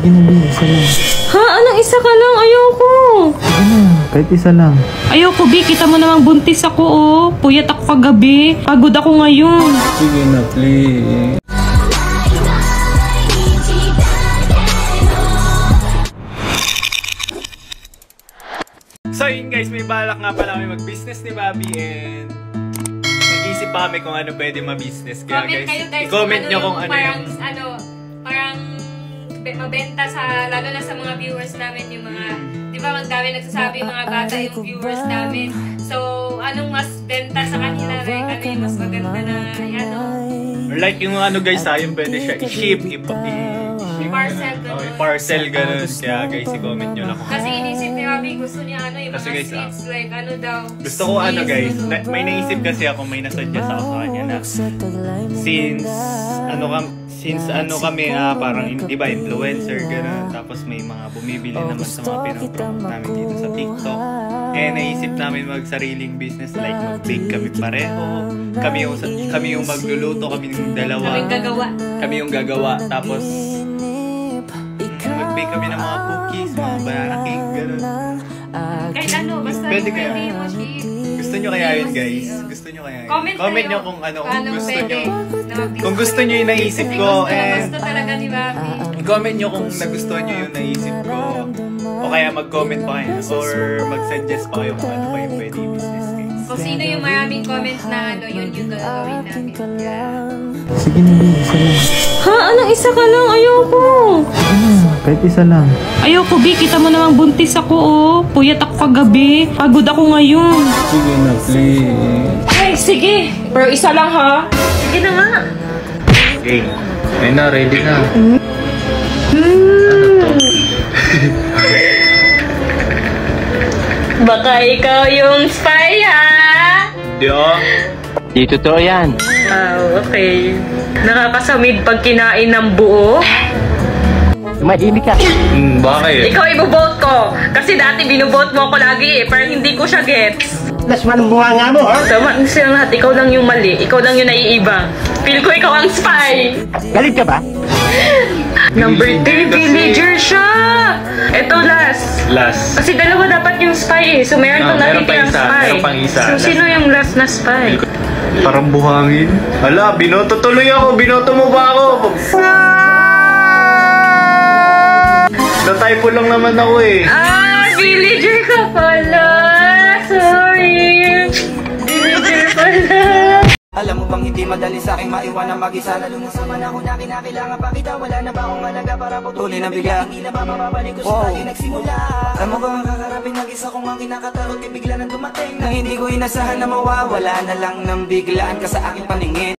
Sige na, B. Isa lang. Ha? Anong isa ka lang? Ayoko. Sige na. Kahit isa lang. Ayoko, B. Kita mo namang buntis ako, oh. Puyat ako kagabi. Pagod ako ngayon. Sige na, please. So yun guys, may balak nga pala kami mag-business ni Bobby and nag-isip pa kami kung ano pwede ma-business. Kaya Comment kayo guys, i-comment nyo kung ano parang, yung... parang mabenta sa, lalo na sa mga viewers namin, yung mga, di ba, magdami nagsasabi yung mga bata yung viewers namin. So, anong mas benta sa kanila, like, ano yung mas maganda na, ano? Or like yung ano guys ha, yung pwede siya i-ship, Parcel, parcel, ganun. Kaya guys, i-comment nyo na kung kasi inisip ni Bobby, gusto niya ano, yung kasi mga guys, sweets, like, ano daw. Gusto ko ano guys, may naisip kasi ako, may nasuggest ako sa kanya na since ano kami parang di ba influencer gano'n, tapos may mga bumibili naman sa mga pinopromote namin dito sa TikTok, naisip namin magsariling business, like mag-bake kami pareho, kami yung magluluto, kami yung dalawa, kami yung gagawa, tapos mag-bake kami ng mga cookies, mga banana cake, gano'n. Kahit ano, basta Pwede kaya? mo siya. Gusto nyo kaya yun guys? Gusto nyo kaya yun? Comment nyo kung ano, kung gusto pwede nyo. na Kung gusto nyo yung naisip ko, gusto talaga ni Bobby. comment nyo kung nagustuhan nyo yung naisip ko. O kaya mag-comment pa kayo. Or mag-suggest pa kayo kung ano pa yung pwede yung business guys. Kung sino yung maraming comments na ano, yun yung gagawin namin. Sige na, B. Isa lang. Ha? Anong isa ka lang? Ayoko. Sige na. Kahit isa lang. Ayoko, B. Kita mo namang buntis ako, oh. Puyat ako kagabi. Pagod ako ngayon. Sige na, please. Ay, sige. Pero isa lang, ha? Sige na nga. Okay. Ayun na, ready na. Baka ikaw yung spy, ha? Yo. Di totoo yan. Okay. Nakakasamid pag kinain ng buo. Mahimik ka. Bakit? Ikaw ibobote ko. Kasi dati binubote mo ako lagi, pero hindi ko siya gets. Lasman ang bunga nga mo, ha? Tama silang lahat. Ikaw lang yung mali. Ikaw lang yung naiiba. Feel ko ikaw ang spy. Galit ka ba? Number 3, villager siya. Ito last. Last. Kasi dalawa dapat yung spy eh. So meron pang meron pa natitirang isa, spy. meron pang isa. So sino yung last na spy? Parang buhangin. Hala, binoto tuloy ako. Binoto mo ba ako? Na-typo lang naman ako eh. Villager ka pala. Sorry. Villager pala. Alam mo bang hindi madali sa aking maiwanan mag-isa, lalo na sa panahon na kinakailangan pa kita. Wala na ba akong halaga para putulin ang bigla? Hindi na ba mababalik ko sa tayo nagsimula? Alam mo ba ang kakarapin mag-isa kong ang kinakatarot, bigla nang dumating na hindi ko inasahan na mawawala na lang ng biglaan ka sa aking paningin.